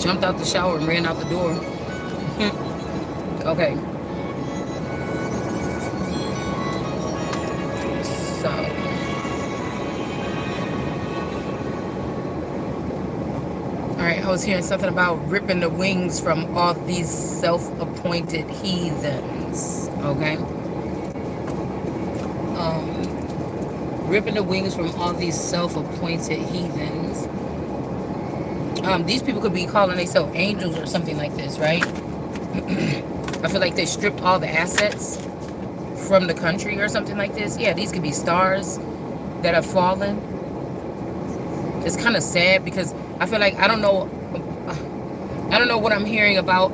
jumped out the shower and ran out the door. Okay. So, all right, I was hearing something about ripping the wings from all these self-appointed heathens. Okay. Ripping the wings from all these self-appointed heathens. These people could be calling themselves angels or something like this, right? I feel like they stripped all the assets from the country or something like this. Yeah, these could be stars that have fallen. It's kind of sad because I feel like I don't know what I'm hearing about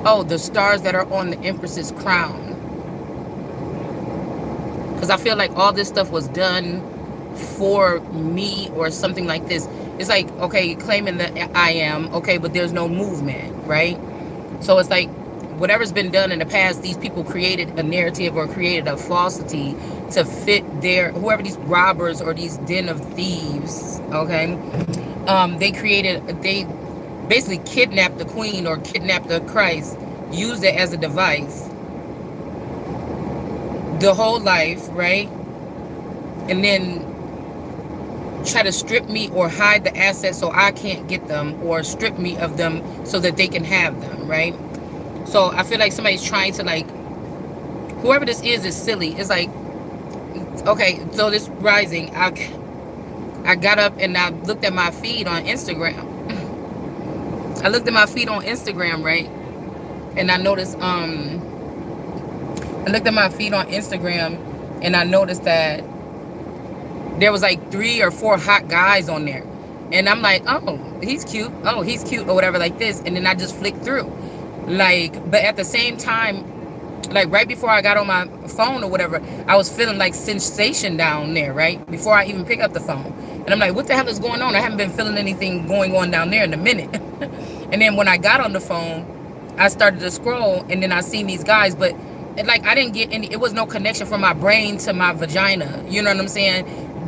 oh, the stars that are on the Empress's crown. Because I feel like all this stuff was done for me or something like this. It's like, okay, claiming that I am, okay, but there's no movement, right? So it's like whatever's been done in the past, these people created a narrative or created a falsity to fit their, whoever these robbers or these den of thieves, okay? They basically kidnapped the queen or kidnapped the Christ, used it as a device the whole life, right? And then try to strip me or hide the assets so I can't get them, or strip me of them so that they can have them, right? So I feel like somebody's trying to, like, whoever this is silly. It's like, okay, so this rising, I got up and I looked at my feed on Instagram. I looked at my feed on Instagram, right? And I noticed, I looked at my feed on Instagram and I noticed that there was like 3 or 4 hot guys on there. And I'm like, oh, he's cute. Oh, he's cute or whatever like this. And then I just flicked through. Like, but at the same time, like right before I got on my phone or whatever, I was feeling like sensation down there, right? Before I even pick up the phone. And I'm like, what the hell is going on? I haven't been feeling anything going on down there in a minute. And then when I got on the phone, I started to scroll and then I seen these guys, but like I didn't get any, it was no connection from my brain to my vagina. You know what I'm saying?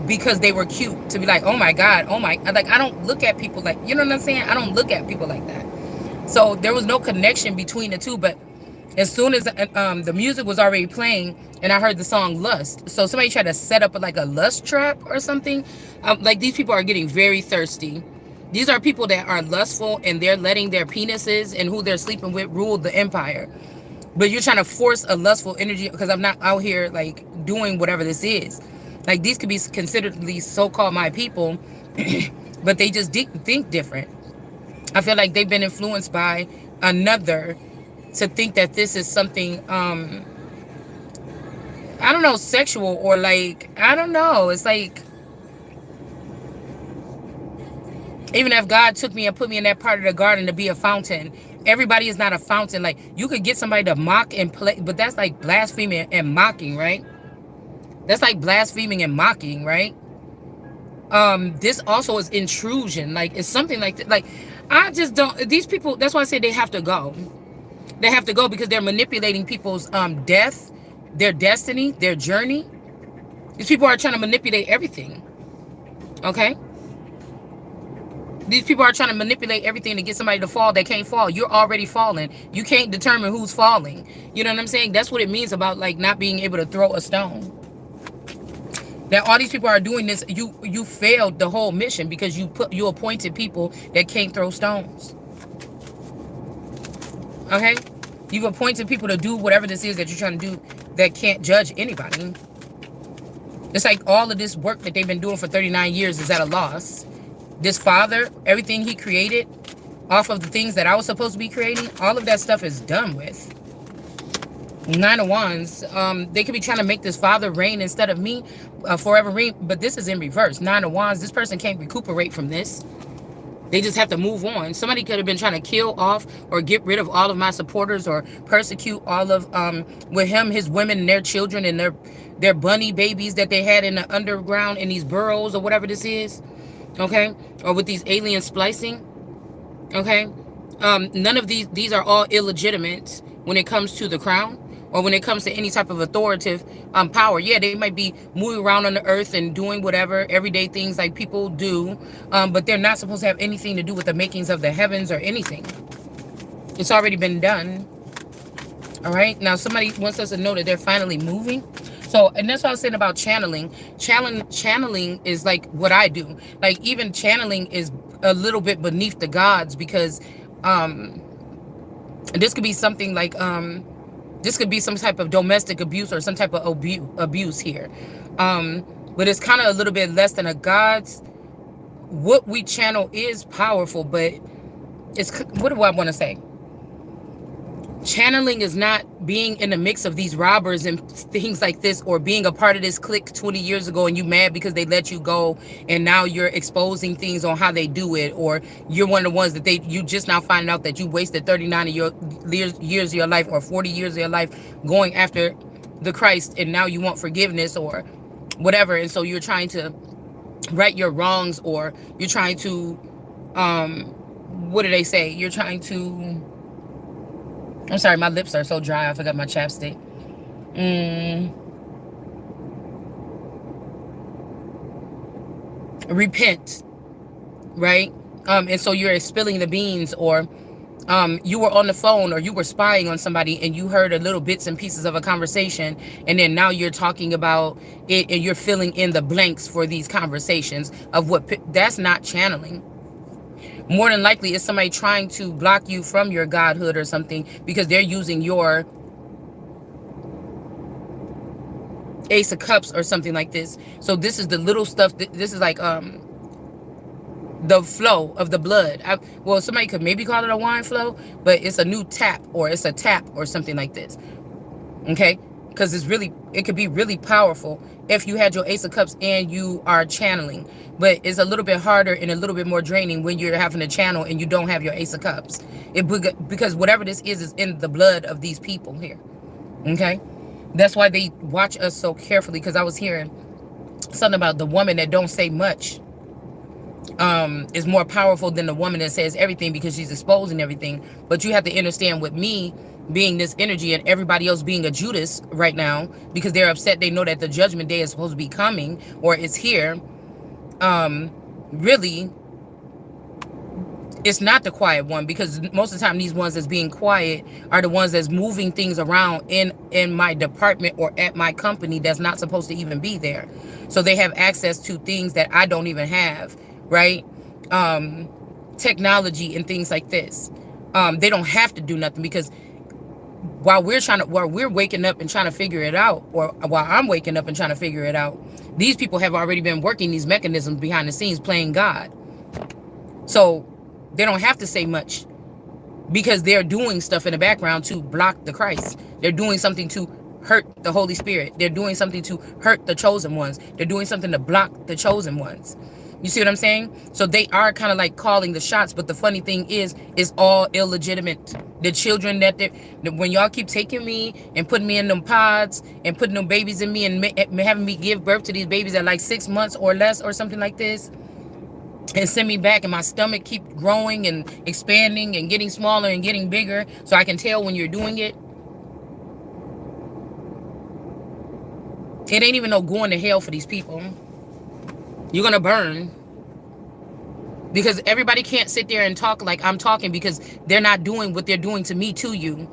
Because they were cute to be like, oh my God, oh my, like I don't look at people like, you know what I'm saying? I don't look at people like that. So there was no connection between the two, but as soon as the music was already playing and I heard the song Lust, so somebody tried to set up like a lust trap or something. Like these people are getting very thirsty. These are people that are lustful and they're letting their penises and who they're sleeping with rule the empire. But you're trying to force a lustful energy because I'm not out here like doing whatever this is. Like these could be considered these so-called my people, but they just think different. I feel like they've been influenced by another to think that this is something, I don't know, sexual or like, I don't know. It's like, even if God took me and put me in that part of the garden to be a fountain, everybody is not a fountain. Like you could get somebody to mock and play, but that's like blaspheming and mocking, right? That's like blaspheming and mocking, right? This also is intrusion. Like it's something like that. Like I just don't, these people, that's why I say they have to go. They have to go because they're manipulating people's death, their destiny, their journey. These people are trying to manipulate everything. Okay? These people are trying to manipulate everything to get somebody to fall. They can't fall. You're already falling. You can't determine who's falling. You know what I'm saying? That's what it means about like not being able to throw a stone. That all these people are doing this, you failed the whole mission because you appointed people that can't throw stones. Okay? You've appointed people to do whatever this is that you're trying to do that can't judge anybody. It's like all of this work that they've been doing for 39 years is at a loss. This father, everything he created off of the things that I was supposed to be creating, all of that stuff is done with. 9 of Wands, they could be trying to make this father reign instead of me, forever reign, but this is in reverse. 9 of Wands, this person can't recuperate from this. They just have to move on. Somebody could have been trying to kill off or get rid of all of my supporters or persecute all of, with him, his women and their children and their bunny babies that they had in the underground in these burrows or whatever this is. Okay? Or with these alien splicing. Okay? None of these are all illegitimate when it comes to the crown. or when it comes to any type of authoritative power. Yeah, they might be moving around on the earth and doing whatever everyday things like people do, but they're not supposed to have anything to do with the makings of the heavens or anything. It's already been done. All right. Now somebody wants us to know that they're finally moving. So, and that's what I was saying about channeling. Channeling is like what I do. Like even channeling is a little bit beneath the gods, because um this could be something like this could be some type of domestic abuse or some type of abuse here. But it's kind of a little bit less than a god's. What we channel is powerful, but it's, what do I want to say? Channeling is not being in the mix of these robbers and things like this, or being a part of this clique 20 years ago and you mad because they let you go and now you're exposing things on how they do it, or you're one of the ones that you just now finding out that you wasted 39 of your years of your life or 40 years of your life going after the Christ, and now you want forgiveness or whatever, and so you're trying to right your wrongs, or you're trying to what do they say, you're trying to, I'm sorry, my lips are so dry. I forgot my chapstick. Repent, right? And so you're spilling the beans, or you were on the phone, or you were spying on somebody and you heard a little bits and pieces of a conversation, and then now you're talking about it and you're filling in the blanks for these conversations of what, that's not channeling. More than likely, it's somebody trying to block you from your godhood or something, because they're using your Ace of Cups or something like this. So this is the little stuff. This is like the flow of the blood. Well, somebody could maybe call it a wine flow, but it's a new tap, or it's a tap or something like this. Okay? Because it could be really powerful if you had your Ace of Cups and you are channeling. But it's a little bit harder and a little bit more draining when you're having a channel and you don't have your Ace of Cups. Because whatever this is in the blood of these people here. Okay? That's why they watch us so carefully, because I was hearing something about the woman that don't say much is more powerful than the woman that says everything, because she's exposing everything. But you have to understand, with me being this energy and everybody else being a Judas right now, because they're upset, they know that the judgment day is supposed to be coming, or it's here. Really, it's not the quiet one, because most of the time these ones that's being quiet are the ones that's moving things around in my department or at my company that's not supposed to even be there. So they have access to things that I don't even have, right? Technology and things like this. They don't have to do nothing, because while we're waking up and trying to figure it out, or while I'm waking up and trying to figure it out, these people have already been working these mechanisms behind the scenes, playing God. So they don't have to say much, because they're doing stuff in the background to block the Christ. They're doing something to hurt the Holy Spirit. They're doing something to hurt the chosen ones. They're doing something to block the chosen ones. You see what I'm saying? So they are kind of like calling the shots. But the funny thing is, it's all illegitimate. The children when y'all keep taking me and putting me in them pods and putting them babies in me and having me give birth to these babies at like 6 months or less or something like this, and send me back, and my stomach keep growing and expanding and getting smaller and getting bigger, so I can tell when you're doing it. It ain't even no going to hell for these people. You're gonna burn, because everybody can't sit there and talk like I'm talking, because they're not doing what they're doing to me to you.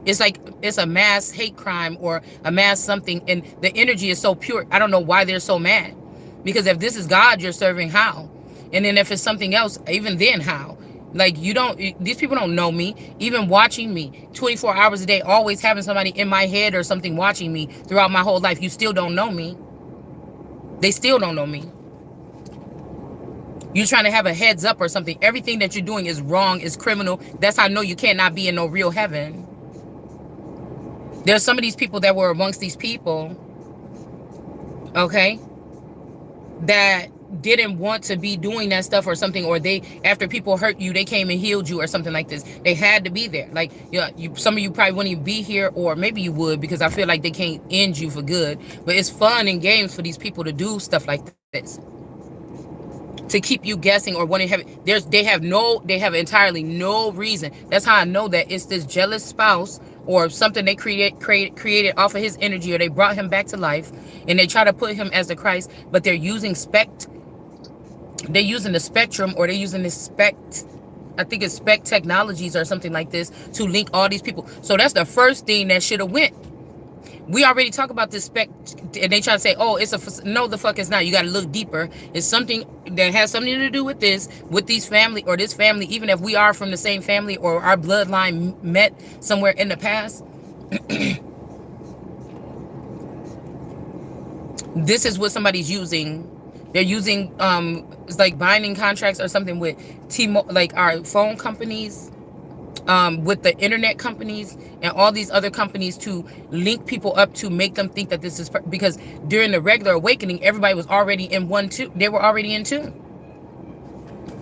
It's like it's a mass hate crime or a mass something, and the energy is so pure. I don't know why they're so mad, because if this is God you're serving, how? And then if it's something else, even then, how? Like, these people don't know me. Even watching me 24 hours a day, always having somebody in my head or something watching me throughout my whole life, you still don't know me. They still don't know me. You're trying to have a heads up or something. Everything that you're doing is wrong, is criminal. That's how I know you cannot be in no real heaven. There's some of these people that were amongst these people, okay, that didn't want to be doing that stuff or something, or after people hurt you, they came and healed you or something like this. They had to be there. Like, some of you probably wouldn't even be here, or maybe you would, because I feel like they can't end you for good. But it's fun and games for these people to do stuff like this, to keep you guessing or wanting to have. They have entirely no reason. That's how I know that it's this jealous spouse or something they created off of his energy, or they brought him back to life, and they try to put him as the Christ, but they're using the spectrum, or they're using this I think it's spec technologies or something like this, to link all these people. So that's the first thing that should have went. We already talk about this spec, and they try to say, oh, it's no, the fuck it's not. You got to look deeper. It's something that has something to do with this, with these family, or this family, even if we are from the same family, or our bloodline met somewhere in the past. This is what somebody's using. They're using it's like binding contracts or something with like our phone companies, with the internet companies and all these other companies, to link people up to make them think that this is because during the regular awakening, everybody was already in one tune. They were already in tune.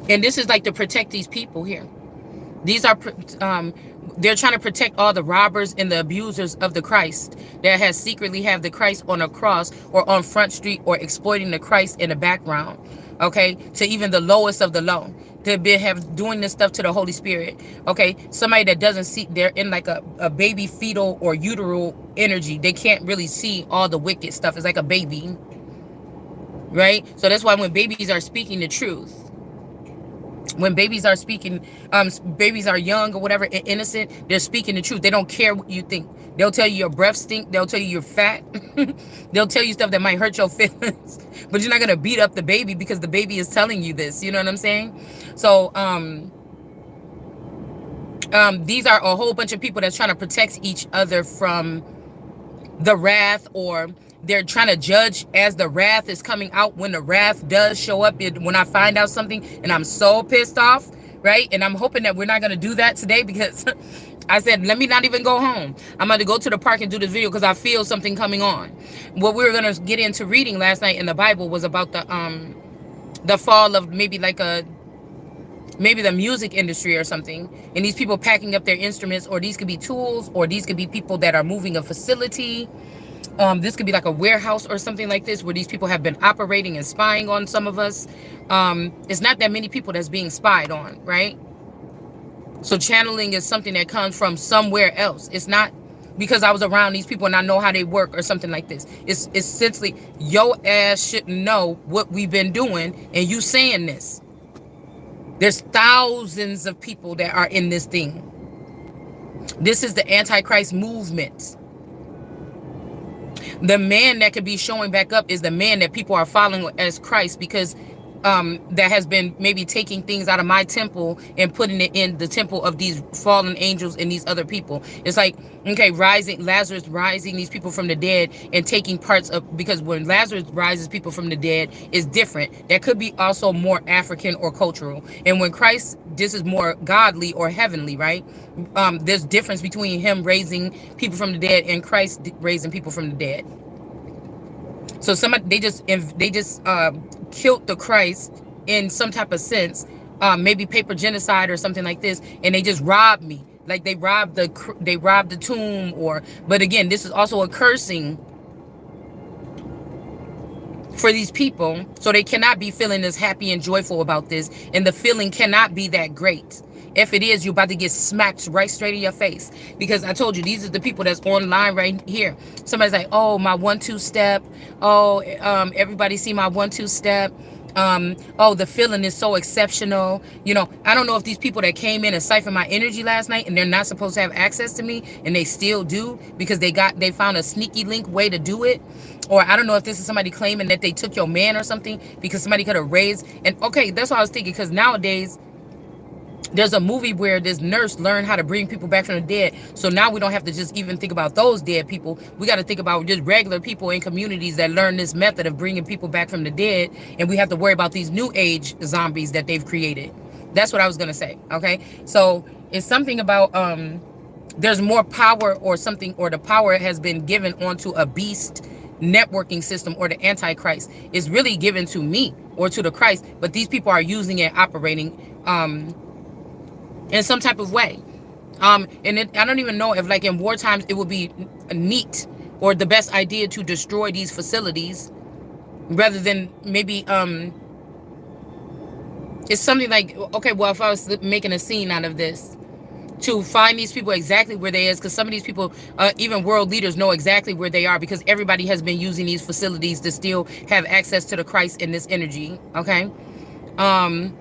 And this is like to protect these people here. These are they're trying to protect all the robbers and the abusers of the Christ that has secretly have the Christ on a cross or on Front Street, or exploiting the Christ in the background. Okay, to even the lowest of the low, to be doing this stuff to the Holy Spirit. Okay, somebody that doesn't see, they're in like a baby fetal or uteral energy. They can't really see all the wicked stuff. It's like a baby, right? So that's why when babies are speaking the truth, when babies are speaking, babies are young or whatever, innocent, they're speaking the truth. They don't care what you think. They'll tell you your breath stink. They'll tell you you're fat. They'll tell you stuff that might hurt your feelings, but you're not going to beat up the baby because the baby is telling you this. You know what I'm saying? So these are a whole bunch of people that's trying to protect each other from the wrath, or they're trying to judge as the wrath is coming out. When the wrath does show up, when I find out something and I'm so pissed off, right? And I'm hoping that we're not going to do that today, because I said, let me not even go home. I'm going to go to the park and do this video because I feel something coming on. What we were going to get into reading last night in the Bible was about the fall of maybe the music industry or something, and these people packing up their instruments, or these could be tools, or these could be people that are moving a facility. This could be like a warehouse or something like this, where these people have been operating and spying on some of us. It's not that many people that's being spied on, right? So channeling is something that comes from somewhere else. It's not because I was around these people and I know how they work or something like this. It's essentially your ass shouldn't know what we've been doing, and you saying this. There's thousands of people that are in this thing. This is the Antichrist movement. The man that could be showing back up is the man that people are following as Christ, because that has been maybe taking things out of my temple and putting it in the temple of these fallen angels and these other people. It's like, okay, Lazarus rising these people from the dead and taking parts of, because when Lazarus rises people from the dead is different. That could be also more African or cultural. And when Christ, this is more godly or heavenly, right? There's difference between him raising people from the dead and Christ raising people from the dead. So they just killed the Christ in some type of sense, maybe paper genocide or something like this, and they just robbed me. Like they robbed the tomb, but again, this is also a cursing for these people, so they cannot be feeling as happy and joyful about this, and the feeling cannot be that great. If it is, you're about to get smacked right straight in your face, because I told you, these are the people that's online right here. Somebody's like, oh, my 1-2 step. Oh, everybody see my 1-2 step. Oh, the feeling is so exceptional. You know, I don't know if these people that came in and siphoned my energy last night, and they're not supposed to have access to me, and they still do because they found a sneaky link way to do it. Or I don't know if this is somebody claiming that they took your man or something, because somebody could have raised. And okay, that's what I was thinking, because nowadays there's a movie where this nurse learned how to bring people back from the dead. So now we don't have to just even think about those dead people. We got to think about just regular people in communities that learn this method of bringing people back from the dead. And we have to worry about these new age zombies that they've created. That's what I was going to say. Okay. So it's something about, there's more power or something, or the power has been given onto a beast networking system, or the Antichrist is really given to me or to the Christ. But these people are using it, operating, in some type of way. I don't even know if, like, in war times it would be neat or the best idea to destroy these facilities, rather than maybe it's something like, okay, well, if I was making a scene out of this, to find these people exactly where they is, because some of these people, even world leaders, know exactly where they are, because everybody has been using these facilities to still have access to the Christ in this energy. Okay. um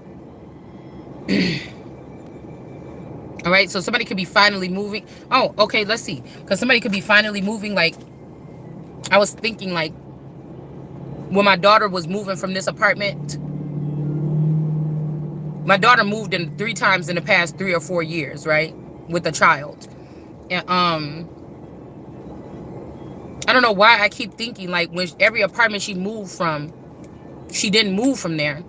all right, so somebody could be finally moving. Oh, okay, let's see, because somebody could be finally moving. Like, I was thinking, like, when my daughter was moving from this apartment, my daughter moved in 3 times in the past 3 or 4 years, right, with a child. And I don't know why I keep thinking, like, when every apartment she moved from, she didn't move from there.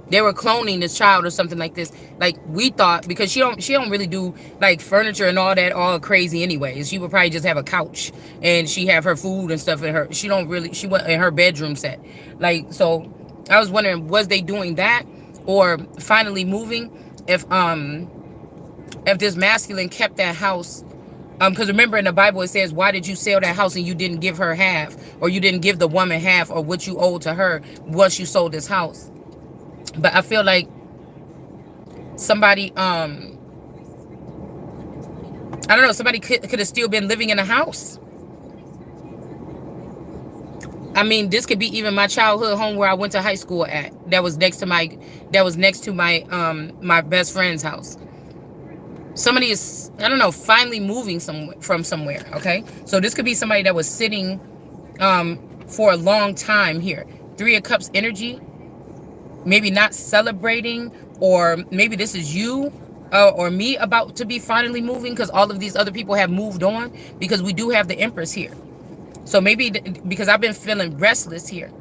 They were cloning this child or something like this. Like, we thought, because she don't really do like furniture and all that all crazy anyways. She would probably just have a couch and she have her food and stuff in her. She went in her bedroom set. Like, so I was wondering, was they doing that or finally moving? If this masculine kept that house, because remember in the Bible it says, why did you sell that house and you didn't give her half, or you didn't give the woman half or what you owed to her once you sold this house? But I feel like somebody, I don't know, somebody could have still been living in a house. I mean, this could be even my childhood home where I went to high school at. That was next to my best friend's house. Somebody is, I don't know, finally moving from somewhere. Okay, so this could be somebody that was sitting for a long time here. 3 of Cups energy. Maybe not celebrating, or maybe this is you or me about to be finally moving, because all of these other people have moved on, because we do have the Empress here. So maybe because I've been feeling restless here.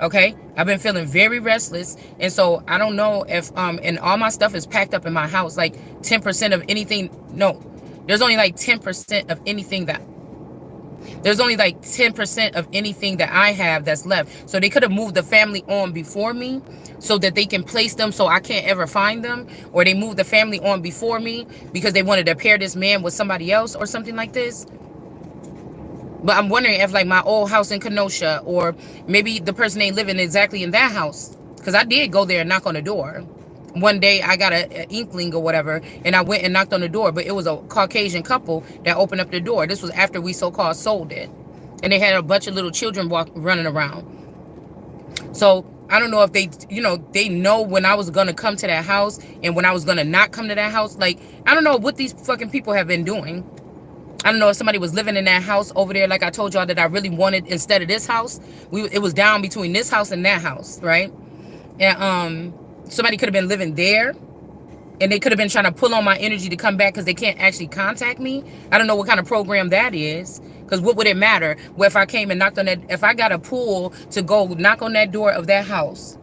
Okay, I've been feeling very restless, and so I don't know if and all my stuff is packed up in my house, like 10% of anything. No, there's only like 10% of anything that there's only like 10% of anything that I have that's left. So they could have moved the family on before me so that they can place them so I can't ever find them. Or they moved the family on before me because they wanted to pair this man with somebody else or something like this. But I'm wondering if, like, my old house in Kenosha, or maybe the person ain't living exactly in that house. Because I did go there and knock on the door. One day I got an inkling or whatever, and I went and knocked on the door, but it was a Caucasian couple that opened up the door. This was after we so-called sold it, and they had a bunch of little children running around. So I don't know if they, they know when I was gonna come to that house and when I was gonna not come to that house. Like, I don't know what these fucking people have been doing. I don't know if somebody was living in that house over there, like I told y'all that I really wanted instead of this house. It was down between this house and that house, right? And somebody could have been living there, and they could have been trying to pull on my energy to come back because they can't actually contact me. I don't know what kind of program that is, because what would it matter? Well, if I came and knocked on that, if I got a pull to go knock on that door of that house,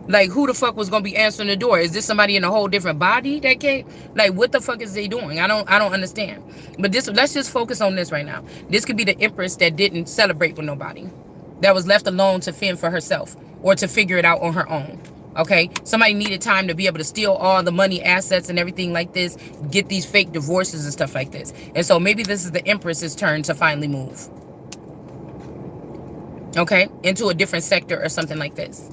like, who the fuck was gonna be answering the door? Is this somebody in a whole different body that came? Like, what the fuck is they doing? I don't understand. But let's just focus on this right now. This could be the Empress that didn't celebrate with nobody, that was left alone to fend for herself or to figure it out on her own. Okay, somebody needed time to be able to steal all the money, assets, and everything like this, get these fake divorces and stuff like this. And so maybe this is the Empress's turn to finally move. Okay, into a different sector or something like this.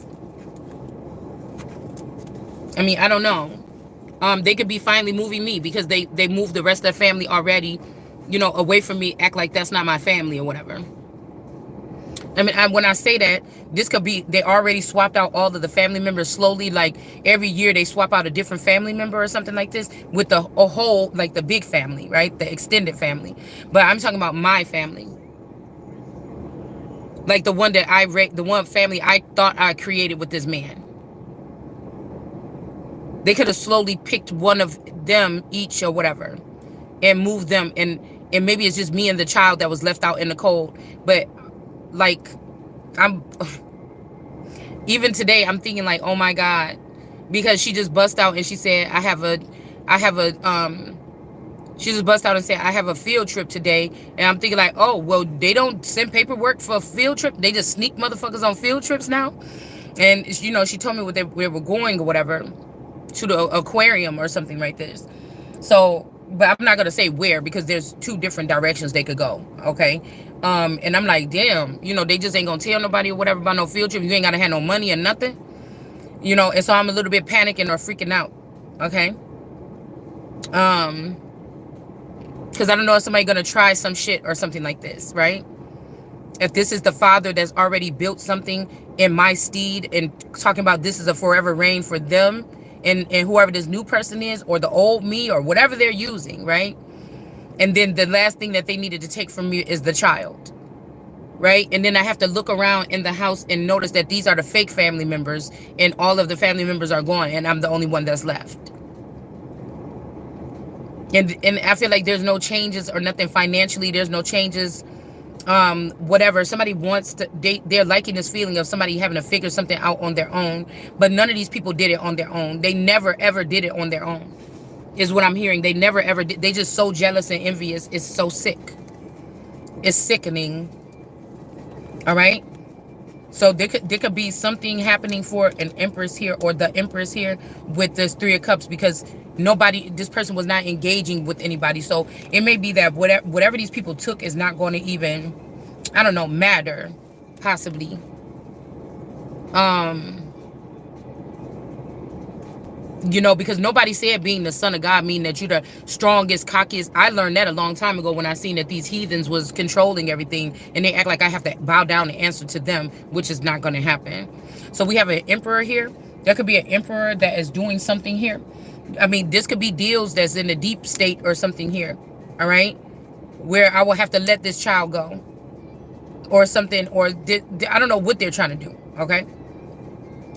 I mean, I don't know. They could be finally moving me because they moved the rest of the family already, away from me, act like that's not my family or whatever. I mean, when I say that, this could be they already swapped out all of the family members slowly. Like, every year they swap out a different family member or something like this with a whole, like, the big family, right? The extended family. But I'm talking about my family. Like the one the one family I thought I created with this man. They could have slowly picked one of them each or whatever and moved them. And maybe it's just me and the child that was left out in the cold. But, like, even today, I'm thinking, like, oh my God, because she just bust out and she said, she just bust out and said, I have a field trip today. And I'm thinking, like, oh, well, they don't send paperwork for a field trip. They just sneak motherfuckers on field trips now. And, she told me where we're going or whatever, to the aquarium or something like this. So, but I'm not going to say where, because there's 2 different directions they could go. Okay. And I'm like, damn, they just ain't going to tell nobody or whatever about no field trip. You ain't got to have no money or nothing, and so I'm a little bit panicking or freaking out. Okay. Because I don't know if somebody's going to try some shit or something like this, right? If this is the father that's already built something in my steed and talking about this is a forever reign for them and whoever this new person is, or the old me, or whatever they're using, right? And then the last thing that they needed to take from me is the child, right? And then I have to look around in the house and notice that these are the fake family members and all of the family members are gone and I'm the only one that's left. And I feel like there's no changes or nothing financially. There's no changes. Whatever. Somebody wants to, they're liking this feeling of somebody having to figure something out on their own. But none of these people did it on their own. They never, ever did it on their own, is what I'm hearing. They never, ever did. They just so jealous and envious. It's so sick. It's sickening. All right. So there could be something happening for an Empress here, or the Empress here, with this Three of Cups, because this person was not engaging with anybody. So it may be that whatever these people took is not going to even, I don't know, matter, possibly. You know, because nobody said being the son of God mean that you're the strongest, cockiest. I learned that a long time ago when I seen that these heathens was controlling everything and they act like I have to bow down and answer to them, which is not going to happen. So we have an emperor here. There could be an emperor that is doing something here. I mean, this could be deals that's in the deep state or something here. All right. Where I will have to let this child go or something, or I don't know what they're trying to do. Okay.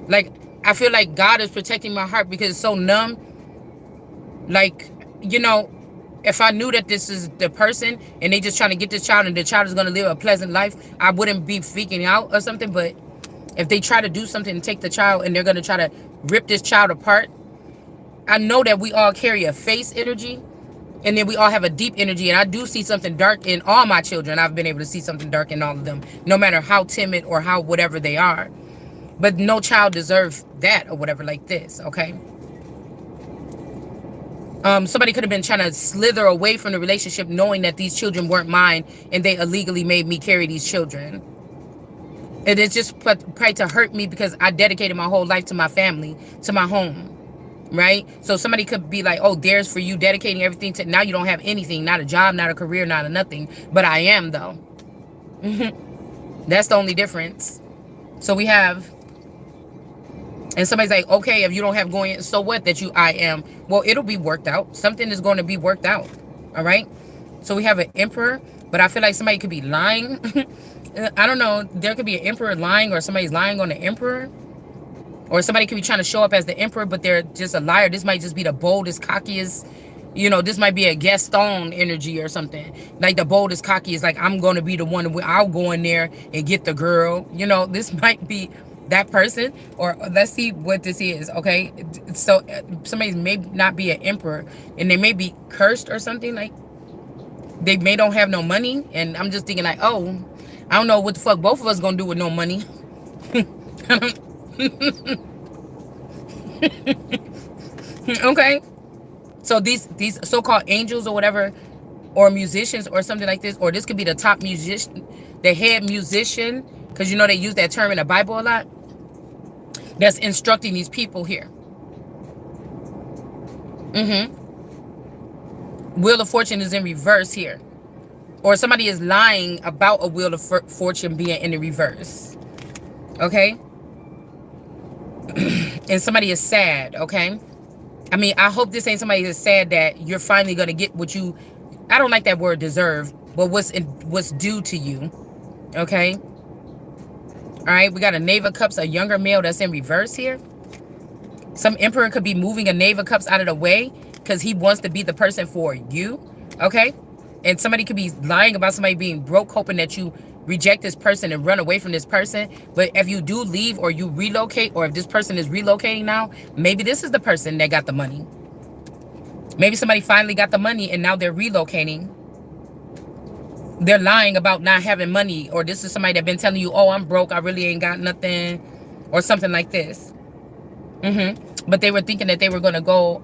Like, I feel like God is protecting my heart because it's so numb. Like, you know, if I knew that this is the person and they just trying to get this child and the child is going to live a pleasant life, I wouldn't be freaking out or something. But if they try to do something and take the child and they're going to try to rip this child apart, I know that we all carry a face energy and then we all have a deep energy. And I do see something dark in all my children. I've been able to see something dark in all of them, no matter how timid or how whatever they are. But no child deserves that or whatever like this, okay? Somebody could have been trying to slither away from the relationship knowing that these children weren't mine and they illegally made me carry these children. And it's just probably to hurt me because I dedicated my whole life to my family, to my home, right? So somebody could be like, oh, there's for you dedicating everything to, now you don't have anything, not a job, not a career, not a nothing. But I am, though. That's the only difference. So we have... And somebody's like, okay, if you don't have going, so what that I am? Well, it'll be worked out. Something is going to be worked out. All right. So we have an emperor, but I feel like somebody could be lying. I don't know. There could be an emperor lying, or somebody's lying on the emperor. Or somebody could be trying to show up as the emperor, but they're just a liar. This might just be the boldest, cockiest. You know, this might be a Gaston energy or something. Like the boldest, cockiest, like I'm going to be the one. I'll go in there and get the girl. You know, this might be that person. Or let's see what this is. Okay, so somebody may not be an emperor and they may be cursed or something. Like they may don't have no money, and I'm just thinking like, oh, I don't know what the fuck both of us gonna do with no money. Okay, so these so-called angels or whatever, or musicians or something like this, or this could be the top musician, the head musician, because you know they use that term in the Bible a lot, that's instructing these people here. Wheel of Fortune is in reverse here. Or somebody is lying about a Wheel of Fortune being in the reverse. Okay? And somebody is sad, okay? I mean, I hope this ain't somebody that's sad that you're finally going to get what you... I don't like that word deserve, but what's due to you. Okay? All right, we got a Knave of Cups, a younger male that's in reverse here. Some emperor could be moving a Knave of Cups out of the way because he wants to be the person for you. Okay? And somebody could be lying about somebody being broke, hoping that you reject this person and run away from this person. But if you do leave or you relocate, or if this person is relocating now, maybe this is the person that got the money. Maybe somebody finally got the money and now they're relocating. They're lying about not having money, or this is somebody that been telling you, oh, I'm broke, I really ain't got nothing, or something like this. But they were thinking that they were going to go,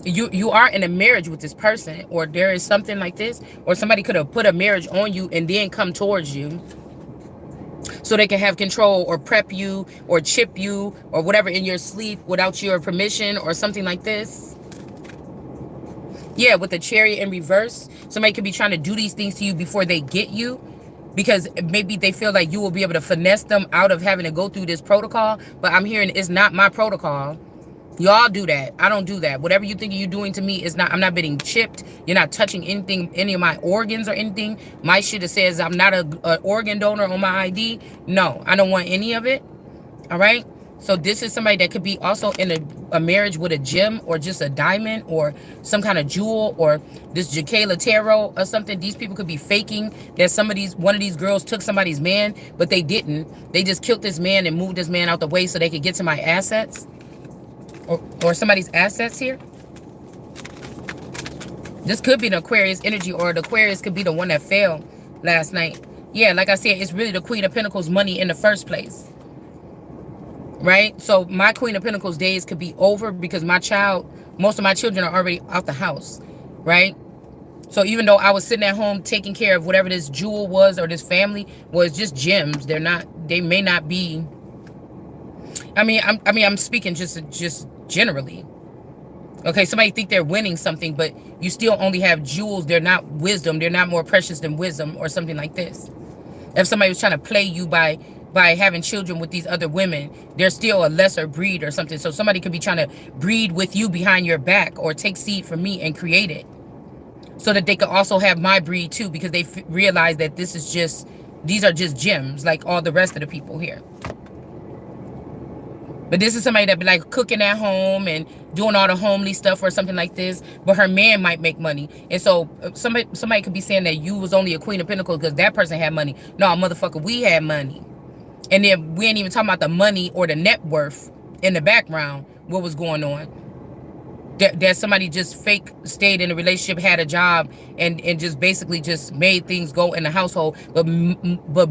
you are in a marriage with this person, or there is something like this, or somebody could have put a marriage on you and then come towards you so they can have control or prep you or chip you or whatever in your sleep without your permission or something like this. Yeah, with the Chariot in reverse, somebody could be trying to do these things to you before they get you, because maybe they feel like you will be able to finesse them out of having to go through this protocol. But I'm hearing it's not my protocol. Y'all do that. I don't do that. Whatever you think you're doing to me is not. I'm not getting chipped. You're not touching anything, any of my organs or anything. My shit that says I'm not a organ donor on my ID. No, I don't want any of it. All right. So this is somebody that could be also in a marriage with a gem or just a diamond or some kind of jewel, or this Jacala Tarot or something. These people could be faking that one of these girls took somebody's man, but they didn't. They just killed this man and moved this man out the way so they could get to my assets, or somebody's assets here. This could be the Aquarius energy, or the Aquarius could be the one that fell last night. Yeah, like I said, it's really the Queen of Pentacles money in the first place. Right? So my Queen of Pentacles days could be over because most of my children are already out the house. Right? So even though I was sitting at home taking care of whatever this jewel was or this family was, just gems. They may not be. I'm speaking just generally. Okay, somebody think they're winning something, but you still only have jewels. They're not wisdom. They're not more precious than wisdom or something like this. If somebody was trying to play you by having children with these other women, they're still a lesser breed or something. So somebody could be trying to breed with you behind your back or take seed from me and create it so that they could also have my breed too, because they realize that these are just gems like all the rest of the people here. But this is somebody that be like cooking at home and doing all the homely stuff or something like this. But her man might make money. And so somebody could be saying that you was only a Queen of Pentacles because that person had money. No, motherfucker, we had money. And then we ain't even talking about the money or the net worth in the background, what was going on. That somebody just fake stayed in a relationship, had a job, and just basically just made things go in the household. But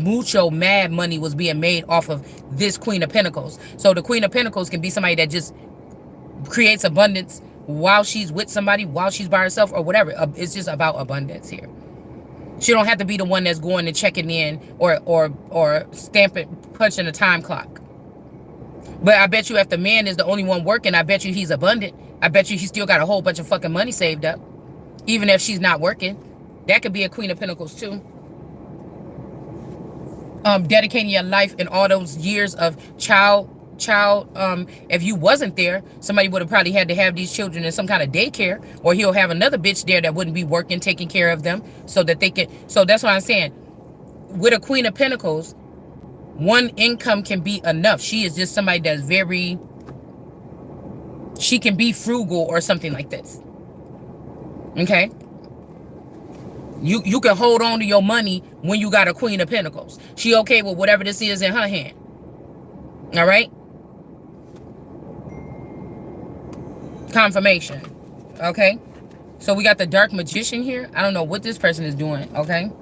mucho mad money was being made off of this Queen of Pentacles. So the Queen of Pentacles can be somebody that just creates abundance while she's with somebody, while she's by herself or whatever. It's just about abundance here. She don't have to be the one that's going and checking in or stamping, punching a time clock. But I bet you if the man is the only one working, I bet you he's abundant. I bet you he still got a whole bunch of fucking money saved up. Even if she's not working. That could be a Queen of Pentacles too. Dedicating your life in all those years of child, if you wasn't there, somebody would have probably had to have these children in some kind of daycare, or he'll have another bitch there that wouldn't be working, taking care of them so that they can. So that's what I'm saying. With a Queen of Pentacles, one income can be enough. She is just somebody that's she can be frugal or something like this. Okay? You can hold on to your money when you got a Queen of Pentacles. She okay with whatever this is in her hand. All right? Confirmation. Okay? So we got the Dark Magician here. I don't know what this person is doing. Okay?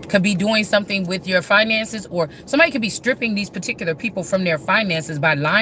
Could be doing something with your finances, or somebody could be stripping these particular people from their finances by lying